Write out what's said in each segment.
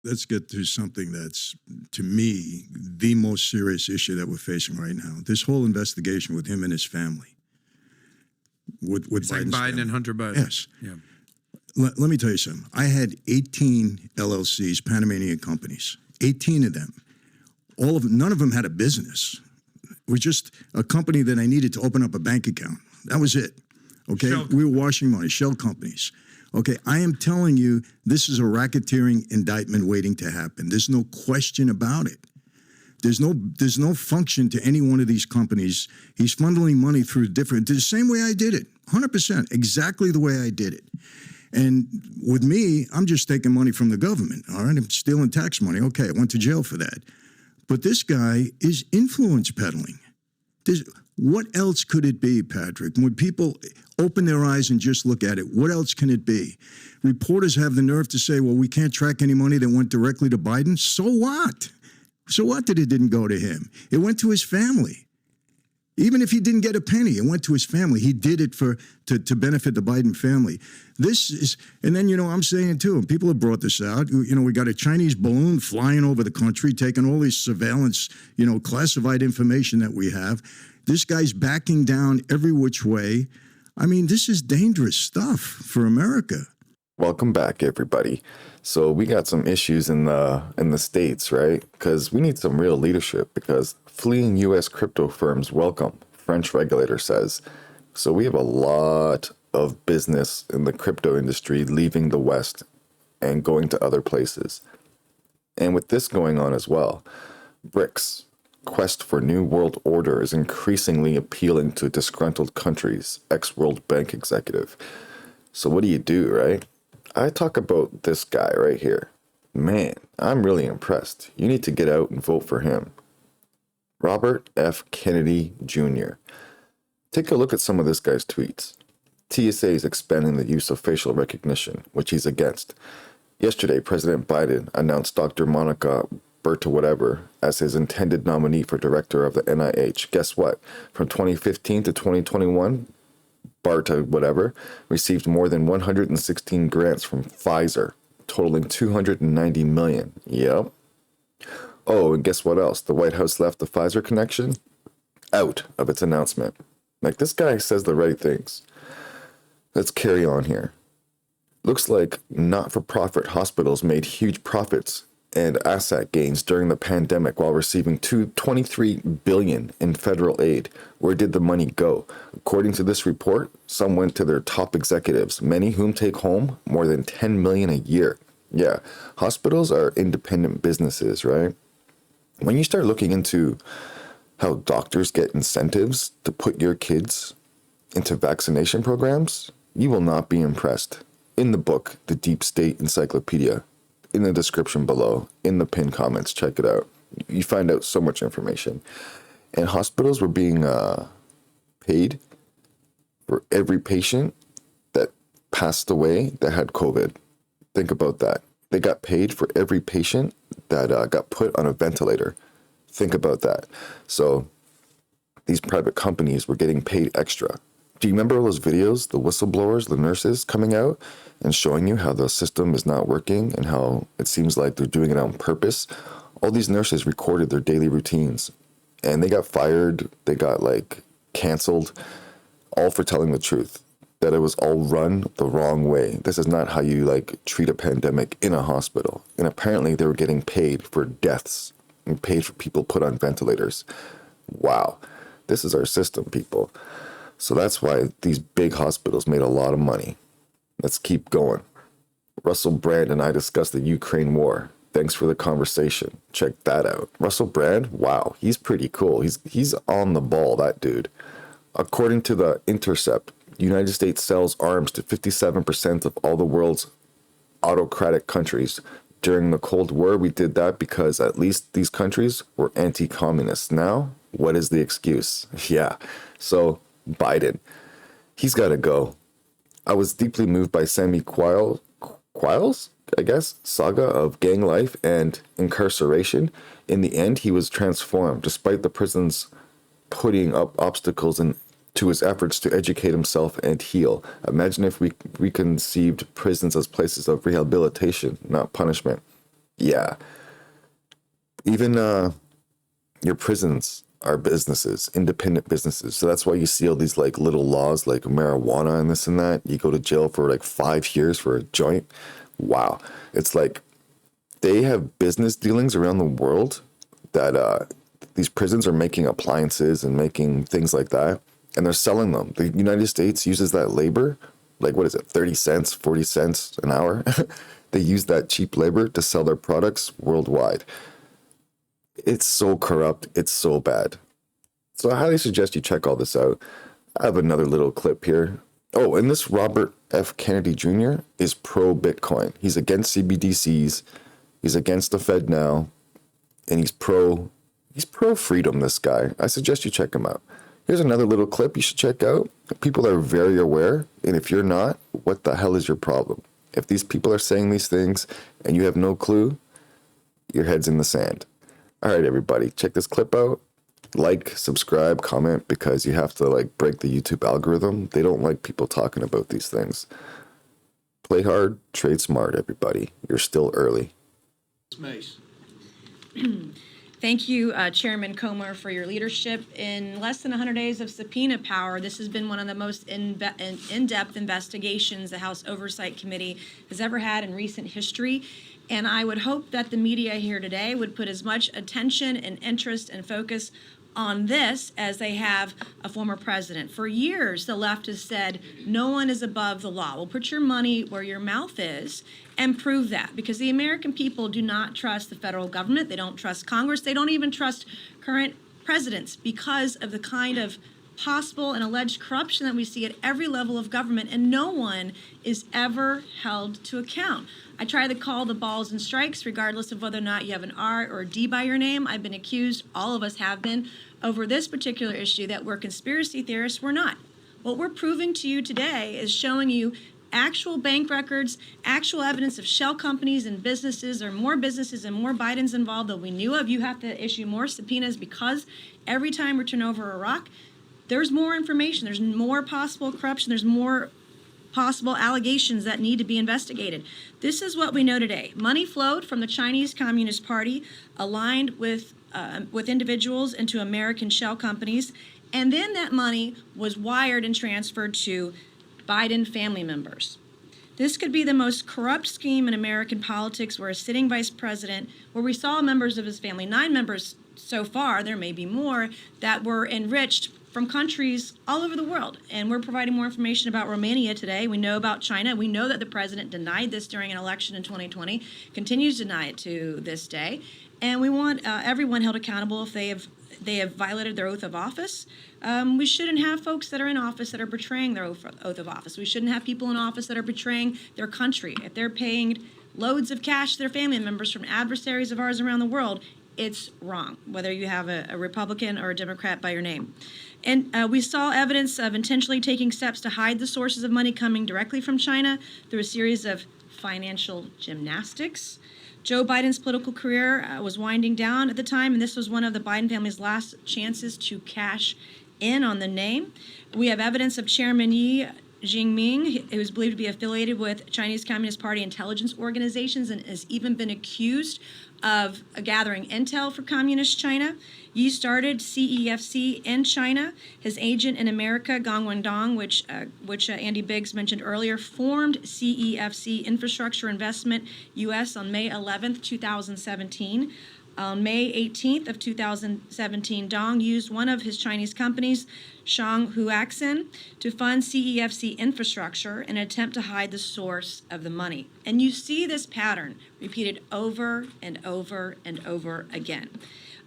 let's get to something that's, to me, the most serious issue that we're facing right now. This whole investigation with him and his family. With Biden's Biden family. and Hunter Biden. Yes. Yeah. Let me tell you something. I had 18 LLCs, Panamanian companies, 18 of them. All of them, none of them had a business. It was just a company that I needed to open up a bank account. That was it. Okay? We were washing money, shell companies. Okay, I am telling you, this is a racketeering indictment waiting to happen. There's no question about it. There's no function to any one of these companies. He's funneling money through the same way I did it, 100%, exactly the way I did it. And with me, I'm just taking money from the government, all right? I'm stealing tax money. Okay, I went to jail for that. But this guy is influence peddling. What else could it be, Patrick? When people open their eyes and just look at it, what else can it be? Reporters have the nerve to say, well, we can't track any money that went directly to Biden. So what? So what that it didn't go to him? It went to his family. Even if he didn't get a penny, it went to his family. He did it to benefit the Biden family. This is, and then, I'm saying it too, and people have brought this out. We got a Chinese balloon flying over the country, taking all this surveillance, classified information that we have. This guy's backing down every which way. I mean, this is dangerous stuff for America. Welcome back, everybody. So we got some issues in the States, right? Because we need some real leadership because fleeing U.S. crypto firms welcome, French regulator says. So we have a lot of business in the crypto industry leaving the West and going to other places. And with this going on as well, BRICS, quest for new world order, is increasingly appealing to disgruntled countries, ex-World Bank executive. So what do, right? I talk about this guy right here. Man, I'm really impressed. You need to get out and vote for him. Robert F. Kennedy Jr. Take a look at some of this guy's tweets. TSA is expanding the use of facial recognition, which he's against. Yesterday, President Biden announced Dr. Monica Berta whatever as his intended nominee for director of the NIH. Guess what? From 2015 to 2021, Barta whatever received more than 116 grants from Pfizer, totaling $290 million. Yep. Oh, and guess what else? The White House left the Pfizer connection out of its announcement. Like, this guy says the right things. Let's carry on here. Looks like not-for-profit hospitals made huge profits and asset gains during the pandemic while receiving $23 billion in federal aid. Where did the money go? According to this report, some went to their top executives, many whom take home more than $10 million a year. Yeah, hospitals are independent businesses, right? When you start looking into how doctors get incentives to put your kids into vaccination programs, you will not be impressed. In the book, The Deep State Encyclopedia, in the description below, in the pinned comments, check it out. You find out so much information. And hospitals were being paid for every patient that passed away that had COVID. Think about that. They got paid for every patient that got put on a ventilator. Think about that. So these private companies were getting paid extra. Do you remember all those videos, the whistleblowers, the nurses coming out and showing you how the system is not working and how it seems like they're doing it on purpose? All these nurses recorded their daily routines and they got fired. They got canceled, all for telling the truth, that it was all run the wrong way. This is not how you treat a pandemic in a hospital. And apparently they were getting paid for deaths and paid for people put on ventilators. Wow. This is our system, people. So that's why these big hospitals made a lot of money. Let's keep going. Russell Brand and I discussed the Ukraine war. Thanks for the conversation. Check that out. Russell Brand, wow, he's pretty cool. He's on the ball, that dude. According to The Intercept, the United States sells arms to 57% of all the world's autocratic countries. During the Cold War, we did that because at least these countries were anti-communist. Now, what is the excuse? Yeah, so Biden, he's got to go. I was deeply moved by Sammy Quiles, saga of gang life and incarceration. In the end, he was transformed, despite the prisons putting up obstacles to his efforts to educate himself and heal. Imagine if we conceived prisons as places of rehabilitation, not punishment. Yeah. Even your prisons are businesses, independent businesses. So that's why you see all these like little laws like marijuana and this and that. You go to jail for like 5 years for a joint. Wow. It's like they have business dealings around the world that these prisons are making appliances and making things like that, and they're selling them. The United States uses that labor, like what is it, 30 cents, 40 cents an hour? They use that cheap labor to sell their products worldwide. It's so corrupt. It's so bad. So I highly suggest you check all this out. I have another little clip here. Oh, and this Robert F. Kennedy Jr. is pro Bitcoin. He's against CBDCs. He's against the Fed now, and he's pro freedom, this guy. I suggest you check him out. Here's another little clip you should check out. People are very aware, and if you're not, what the hell is your problem? If these people are saying these things and you have no clue, your head's in the sand. All right, everybody, check this clip out. Like, subscribe, comment, because you have to like break the YouTube algorithm. They don't like people talking about these things. Play hard, trade smart, everybody. You're still early. Mace. Thank you, Chairman Comer, for your leadership. In less than 100 days of subpoena power, this has been one of the most in-depth investigations the House Oversight Committee has ever had in recent history. And I would hope that the media here today would put as much attention and interest and focus on this as they have a former president. For years, the left has said no one is above the law. Well, put your money where your mouth is and prove that, because the American people do not trust the federal government. They don't trust Congress. They don't even trust current presidents because of the kind of possible and alleged corruption that we see at every level of government, and no one is ever held to account. I try to call the balls and strikes regardless of whether or not you have an R or a D by your name. I've been accused, all of us have been, over this particular issue that we're conspiracy theorists. We're not. What we're proving to you today is showing you actual bank records, actual evidence of shell companies and businesses. There are more businesses and more Bidens involved than we knew of. You have to issue more subpoenas because every time we turn over a rock, there's more information. There's more possible corruption. There's more possible allegations that need to be investigated. This is what we know today. Money flowed from the Chinese Communist Party, aligned with individuals into American shell companies, and then that money was wired and transferred to Biden family members. This could be the most corrupt scheme in American politics, where a sitting vice president, where we saw members of his family, 9 members so far, there may be more, that were enriched from countries all over the world. And we're providing more information about Romania today. We know about China. We know that the president denied this during an election in 2020, continues to deny it to this day. And we want everyone held accountable if they have violated their oath of office. We shouldn't have folks that are in office that are betraying their oath of office. We shouldn't have people in office that are betraying their country. If they're paying loads of cash to their family members from adversaries of ours around the world, it's wrong, whether you have a Republican or a Democrat by your name. And we saw evidence of intentionally taking steps to hide the sources of money coming directly from China through a series of financial gymnastics. Joe Biden's political career was winding down at the time, and this was one of the Biden family's last chances to cash in on the name. We have evidence of Chairman Yi Jinping, who is believed to be affiliated with Chinese Communist Party intelligence organizations and has even been accused of gathering intel for Communist China. Yi started CEFC in China. His agent in America, Gong Wendong, which Andy Biggs mentioned earlier, formed CEFC Infrastructure Investment US on May 11th, 2017. On May 18th of 2017, Dong used one of his Chinese companies, Shanghuaxin, to fund CEFC infrastructure in an attempt to hide the source of the money. And you see this pattern repeated over and over and over again.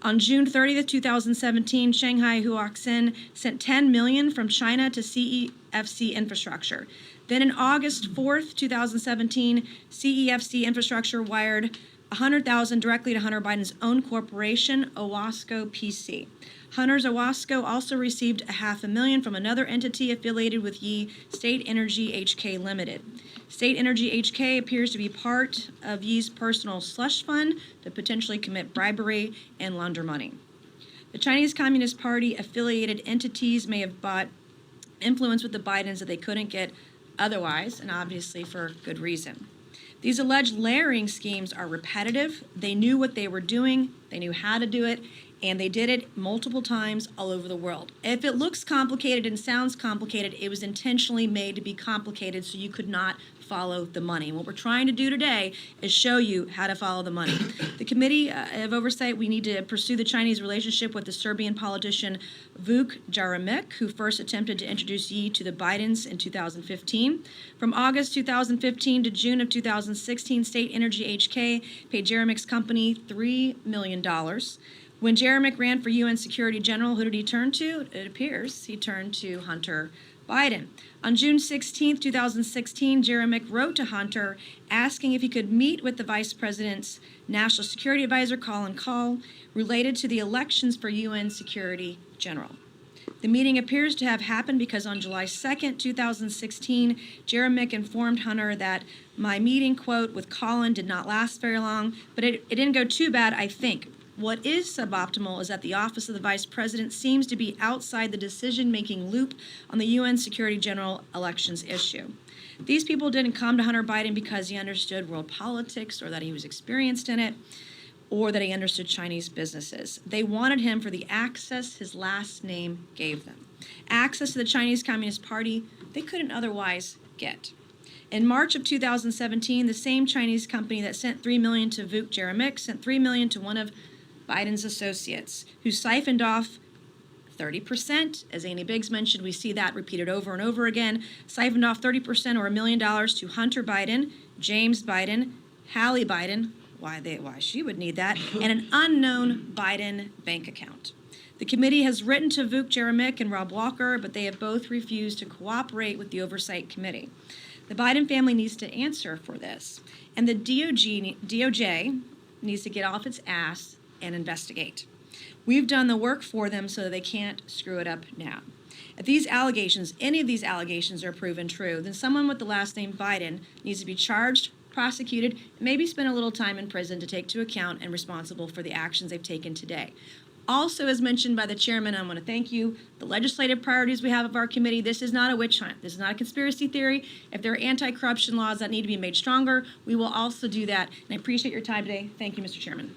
On June 30th, 2017, Shanghai Huaxin sent $10 million from China to CEFC infrastructure. Then on August 4th, 2017, CEFC infrastructure wired $100,000 directly to Hunter Biden's own corporation, Owasco PC. Hunter's Owasco also received $500,000 from another entity affiliated with Yi, State Energy HK Limited. State Energy HK appears to be part of Yi's personal slush fund to potentially commit bribery and launder money. The Chinese Communist Party affiliated entities may have bought influence with the Bidens that they couldn't get otherwise, and obviously for good reason. These alleged layering schemes are repetitive. They knew what they were doing, they knew how to do it, and they did it multiple times all over the world. If it looks complicated and sounds complicated, it was intentionally made to be complicated so you could not follow the money. And what we're trying to do today is show you how to follow the money. The Committee of Oversight, we need to pursue the Chinese relationship with the Serbian politician Vuk Jeremic, who first attempted to introduce Yi to the Bidens in 2015. From August 2015 to June of 2016, State Energy HK paid Jeremic's company $3 million. When Jeremic ran for UN Security General, who did he turn to? It appears he turned to Hunter Biden. On June 16, 2016, Jeremic wrote to Hunter asking if he could meet with the Vice President's National Security Advisor, Colin Kahl, related to the elections for UN Security General. The meeting appears to have happened because on July 2, 2016, Jeremic informed Hunter that my meeting, quote, with Colin did not last very long, but it didn't go too bad, I think. What is suboptimal is that the Office of the Vice President seems to be outside the decision-making loop on the UN Security General elections issue. These people didn't come to Hunter Biden because he understood world politics or that he was experienced in it or that he understood Chinese businesses. They wanted him for the access his last name gave them. Access to the Chinese Communist Party they couldn't otherwise get. In March of 2017, the same Chinese company that sent $3 million to Vuk Jeremic sent $3 million to one of Biden's associates, who siphoned off 30%. As Annie Biggs mentioned, we see that repeated over and over again. Siphoned off 30% or $1 million to Hunter Biden, James Biden, Hallie Biden, why she would need that, and an unknown Biden bank account. The committee has written to Vuk Jeremic and Rob Walker, but they have both refused to cooperate with the Oversight Committee. The Biden family needs to answer for this, and the DOJ needs to get off its ass and investigate. We've done the work for them so that they can't screw it up now. If these allegations, any of these allegations are proven true, then someone with the last name Biden needs to be charged, prosecuted, and maybe spend a little time in prison to take to account and responsible for the actions they've taken today. Also, as mentioned by the chairman, I want to thank you, the legislative priorities we have of our committee. This is not a witch hunt. This is not a conspiracy theory. If there are anti-corruption laws that need to be made stronger, we will also do that. And I appreciate your time today. Thank you, Mr. Chairman.